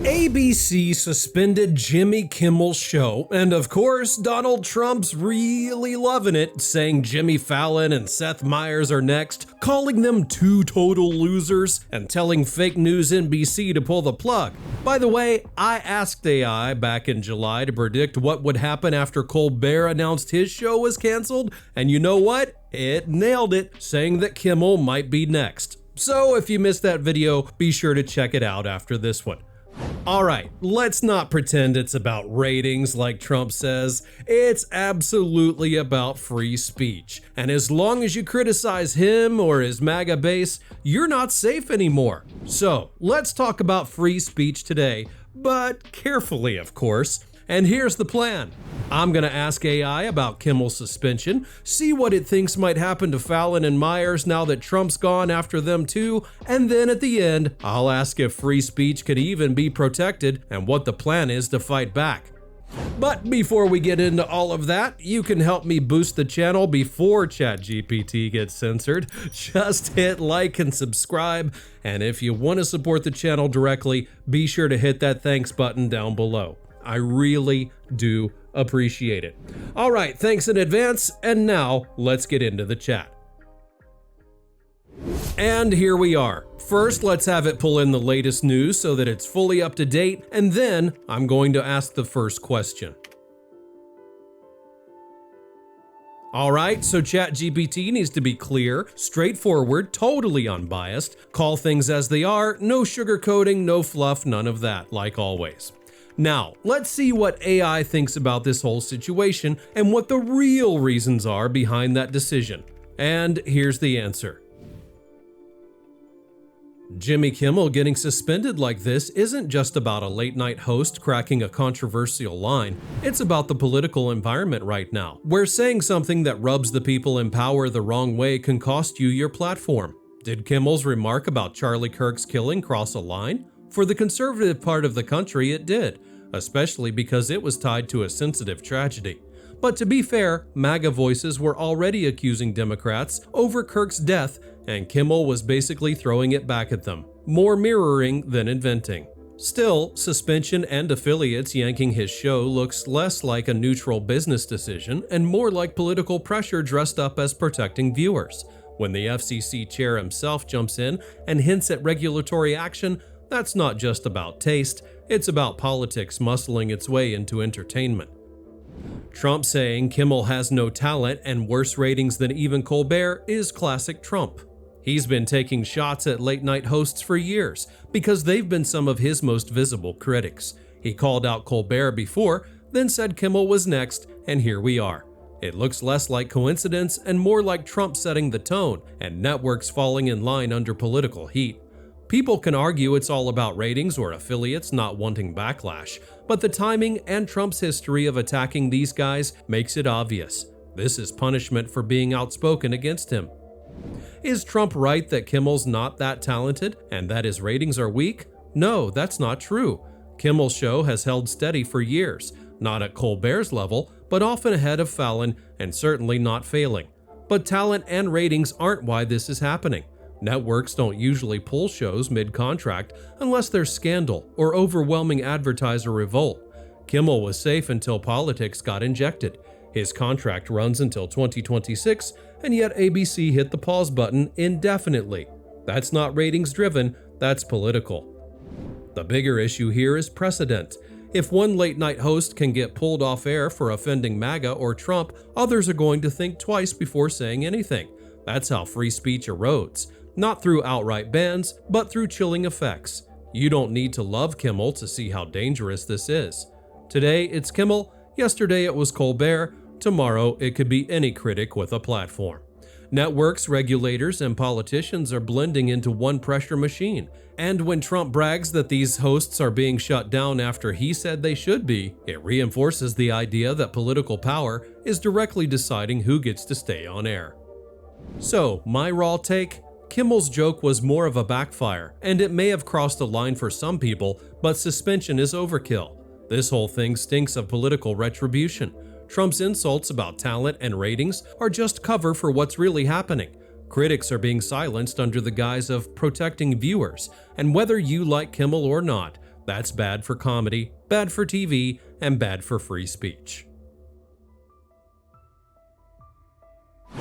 ABC suspended Jimmy Kimmel's show, and of course, Donald Trump's really loving it, saying Jimmy Fallon and Seth Meyers are next, calling them two total losers, and telling fake news NBC to pull the plug. By the way, I asked AI back in July to predict what would happen after Colbert announced his show was canceled, and you know what? It nailed it, saying that Kimmel might be next. So if you missed that video, be sure to check it out after this one. Alright, let's not pretend it's about ratings like Trump says. It's absolutely about free speech. And as long as you criticize him or his MAGA base, you're not safe anymore. So, let's talk about free speech today, but carefully, of course. And here's the plan. I'm gonna ask AI about Kimmel's suspension, see what it thinks might happen to Fallon and Myers now that Trump's gone after them too, and then at the end, I'll ask if free speech could even be protected and what the plan is to fight back. But before we get into all of that, you can help me boost the channel before ChatGPT gets censored. Just hit like and subscribe, and if you want to support the channel directly, be sure to hit that thanks button down below. I really do appreciate it. All right, thanks in advance, and now let's get into the chat. And here we are. First, let's have it pull in the latest news so that it's fully up to date, and then I'm going to ask the first question. All right, so ChatGPT needs to be clear, straightforward, totally unbiased, call things as they are, no sugarcoating, no fluff, none of that, like always. Now, let's see what AI thinks about this whole situation and what the real reasons are behind that decision. And here's the answer. Jimmy Kimmel getting suspended like this isn't just about a late-night host cracking a controversial line. It's about the political environment right now, where saying something that rubs the people in power the wrong way can cost you your platform. Did Kimmel's remark about Charlie Kirk's killing cross a line? For the conservative part of the country, it did, especially because it was tied to a sensitive tragedy. But to be fair, MAGA voices were already accusing Democrats over Kirk's death, and Kimmel was basically throwing it back at them, more mirroring than inventing. Still, suspension and affiliates yanking his show looks less like a neutral business decision and more like political pressure dressed up as protecting viewers. When the FCC chair himself jumps in and hints at regulatory action, that's not just about taste, it's about politics muscling its way into entertainment. Trump saying Kimmel has no talent and worse ratings than even Colbert is classic Trump. He's been taking shots at late-night hosts for years because they've been some of his most visible critics. He called out Colbert before, then said Kimmel was next, and here we are. It looks less like coincidence and more like Trump setting the tone and networks falling in line under political heat. People can argue it's all about ratings or affiliates not wanting backlash, but the timing and Trump's history of attacking these guys makes it obvious. This is punishment for being outspoken against him. Is Trump right that Kimmel's not that talented and that his ratings are weak? No, that's not true. Kimmel's show has held steady for years, not at Colbert's level, but often ahead of Fallon and certainly not failing. But talent and ratings aren't why this is happening. Networks don't usually pull shows mid-contract unless there's scandal or overwhelming advertiser revolt. Kimmel was safe until politics got injected. His contract runs until 2026, and yet ABC hit the pause button indefinitely. That's not ratings driven, that's political. The bigger issue here is precedent. If one late-night host can get pulled off air for offending MAGA or Trump, others are going to think twice before saying anything. That's how free speech erodes. Not through outright bans, but through chilling effects. You don't need to love Kimmel to see how dangerous this is. Today it's Kimmel, yesterday it was Colbert, tomorrow it could be any critic with a platform. Networks, regulators, and politicians are blending into one pressure machine. And when Trump brags that these hosts are being shut down after he said they should be, it reinforces the idea that political power is directly deciding who gets to stay on air. So, my raw take? Kimmel's joke was more of a backfire, and it may have crossed a line for some people, but suspension is overkill. This whole thing stinks of political retribution. Trump's insults about talent and ratings are just cover for what's really happening. Critics are being silenced under the guise of protecting viewers, and whether you like Kimmel or not, That's bad for comedy, bad for TV, and bad for free speech.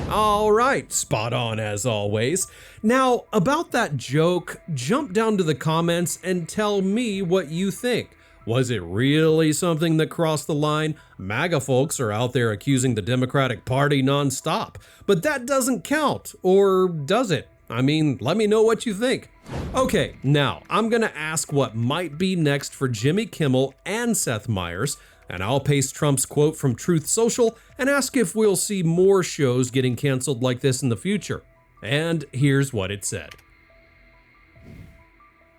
Alright, spot on as always. Now, about that joke, jump down to the comments and tell me what you think. Was it really something that crossed the line? MAGA folks are out there accusing the Democratic Party nonstop, but that doesn't count, or does it? I mean, let me know what you think. Okay, now I'm gonna ask what might be next for Jimmy Kimmel and Seth Meyers, and I'll paste Trump's quote from Truth Social and ask if we'll see more shows getting canceled like this in the future. And here's what it said.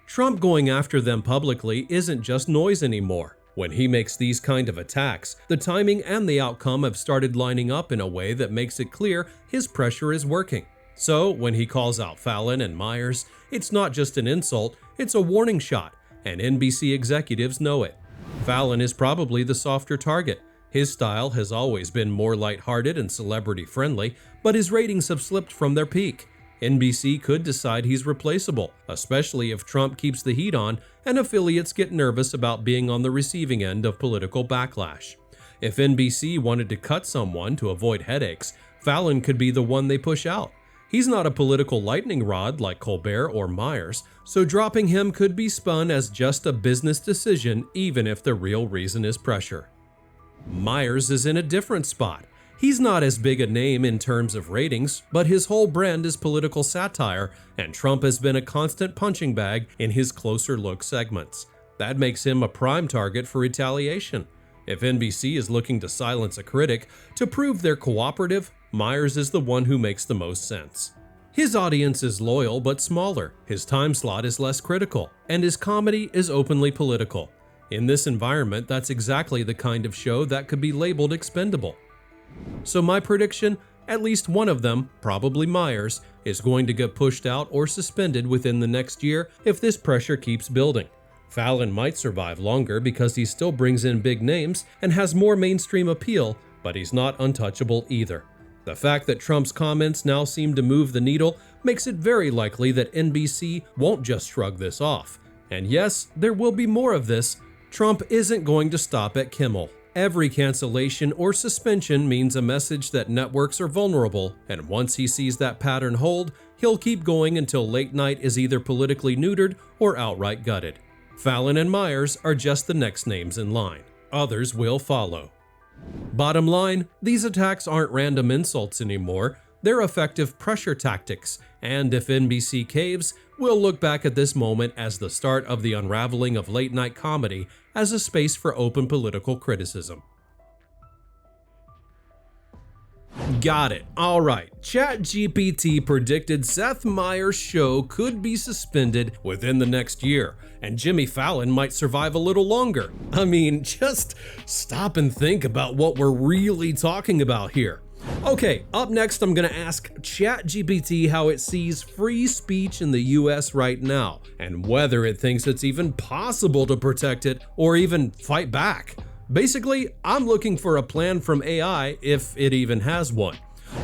Trump going after them publicly isn't just noise anymore. When he makes these kind of attacks, the timing and the outcome have started lining up in a way that makes it clear his pressure is working. So when he calls out Fallon and Myers, it's not just an insult, it's a warning shot, and NBC executives know it. Fallon is probably the softer target. His style has always been more lighthearted and celebrity-friendly, but his ratings have slipped from their peak. NBC could decide he's replaceable, especially if Trump keeps the heat on and affiliates get nervous about being on the receiving end of political backlash. If NBC wanted to cut someone to avoid headaches, Fallon could be the one they push out. He's not a political lightning rod like Colbert or Myers, so dropping him could be spun as just a business decision even if the real reason is pressure. Myers is in a different spot. He's not as big a name in terms of ratings, but his whole brand is political satire, and Trump has been a constant punching bag in his closer look segments. That makes him a prime target for retaliation. If NBC is looking to silence a critic to prove they're cooperative, Myers is the one who makes the most sense. His audience is loyal but smaller, his time slot is less critical, and his comedy is openly political. In this environment, that's exactly the kind of show that could be labeled expendable. So my prediction, at least one of them, probably Myers, is going to get pushed out or suspended within the next year if this pressure keeps building. Fallon might survive longer because he still brings in big names and has more mainstream appeal, but he's not untouchable either. The fact that Trump's comments now seem to move the needle makes it very likely that NBC won't just shrug this off. And yes, there will be more of this. Trump isn't going to stop at Kimmel. Every cancellation or suspension means a message that networks are vulnerable, and once he sees that pattern hold, he'll keep going until late night is either politically neutered or outright gutted. Fallon and Myers are just the next names in line. Others will follow. Bottom line, these attacks aren't random insults anymore. They're effective pressure tactics, and if NBC caves, we'll look back at this moment as the start of the unraveling of late-night comedy as a space for open political criticism. Got it. Alright, ChatGPT predicted Seth Meyers' show could be suspended within the next year, and Jimmy Fallon might survive a little longer. I mean, just stop and think about what we're really talking about here. Okay, up next I'm gonna ask ChatGPT how it sees free speech in the US right now, and whether it thinks it's even possible to protect it or even fight back. Basically, I'm looking for a plan from AI if it even has one.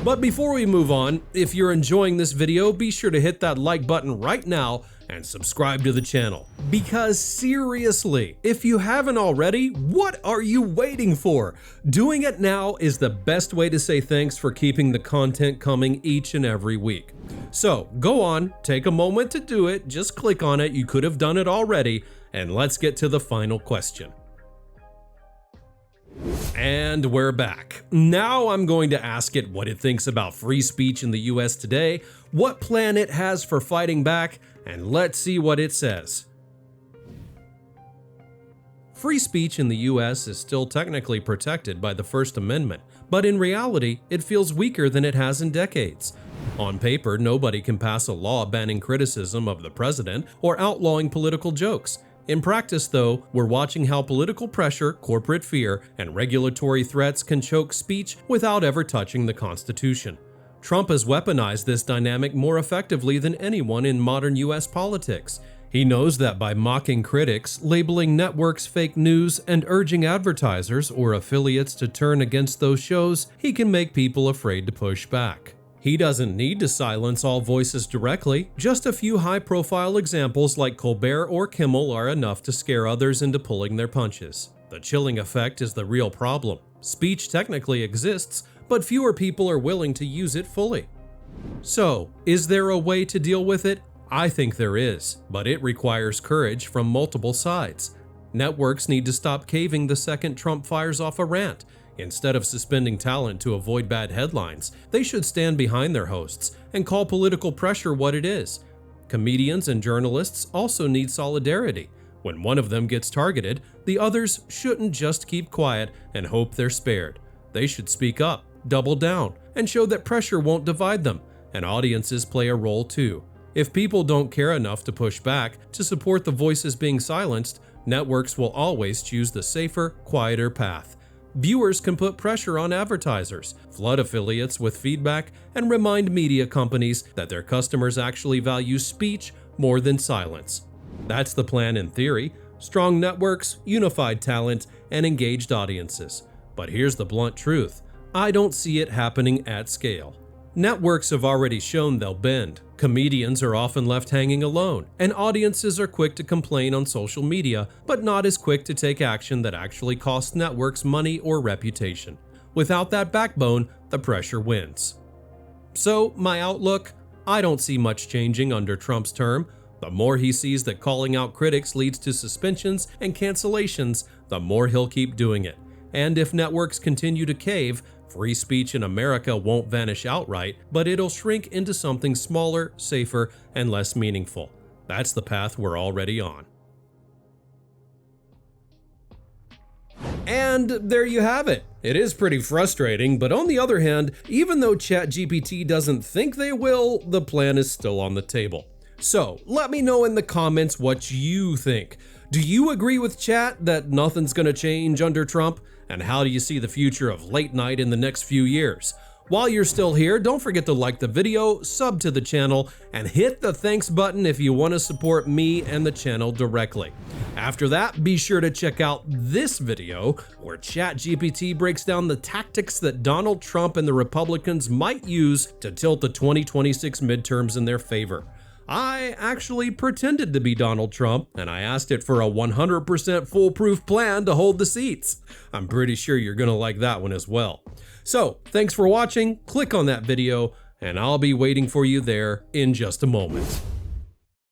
But before we move on, if you're enjoying this video, be sure to hit that like button right now and subscribe to the channel. Because seriously, if you haven't already, what are you waiting for? Doing it now is the best way to say thanks for keeping the content coming each and every week. So go on, take a moment to do it, just click on it, you could have done it already, and let's get to the final question. And we're back. Now I'm going to ask it what it thinks about free speech in the US today, what plan it has for fighting back, and let's see what it says. Free speech in the US is still technically protected by the First Amendment, but in reality, it feels weaker than it has in decades. On paper, nobody can pass a law banning criticism of the president or outlawing political jokes. In practice, though, we're watching how political pressure, corporate fear, and regulatory threats can choke speech without ever touching the Constitution. Trump has weaponized this dynamic more effectively than anyone in modern US politics. He knows that by mocking critics, labeling networks fake news, and urging advertisers or affiliates to turn against those shows, he can make people afraid to push back. He doesn't need to silence all voices directly. Just a few high-profile examples like Colbert or Kimmel are enough to scare others into pulling their punches. The chilling effect is the real problem. Speech technically exists, but fewer people are willing to use it fully. So, is there a way to deal with it? I think there is, but it requires courage from multiple sides. Networks need to stop caving the second Trump fires off a rant. Instead of suspending talent to avoid bad headlines, they should stand behind their hosts and call political pressure what it is. Comedians and journalists also need solidarity. When one of them gets targeted, the others shouldn't just keep quiet and hope they're spared. They should speak up, double down, and show that pressure won't divide them, and audiences play a role too. If people don't care enough to push back to support the voices being silenced, networks will always choose the safer, quieter path. Viewers can put pressure on advertisers, flood affiliates with feedback, and remind media companies that their customers actually value speech more than silence. That's the plan in theory: strong networks, unified talent, and engaged audiences. But here's the blunt truth: I don't see it happening at scale. Networks have already shown they'll bend. Comedians are often left hanging alone, and audiences are quick to complain on social media, but not as quick to take action that actually costs networks money or reputation. Without that backbone, the pressure wins. So, my outlook? I don't see much changing under Trump's term. The more he sees that calling out critics leads to suspensions and cancellations, the more he'll keep doing it. And if networks continue to cave, free speech in America won't vanish outright, but it'll shrink into something smaller, safer, and less meaningful. That's the path we're already on. And there you have it. It is pretty frustrating, but on the other hand, even though ChatGPT doesn't think they will, the plan is still on the table. So, let me know in the comments what you think. Do you agree with Chat that nothing's gonna change under Trump? And how do you see the future of late night in the next few years? While you're still here, don't forget to like the video, sub to the channel, and hit the thanks button if you want to support me and the channel directly. After that, be sure to check out this video where ChatGPT breaks down the tactics that Donald Trump and the Republicans might use to tilt the 2026 midterms in their favor. I actually pretended to be Donald Trump, and I asked it for a 100% foolproof plan to hold the seats. I'm pretty sure you're gonna like that one as well. So, thanks for watching, click on that video, and I'll be waiting for you there in just a moment.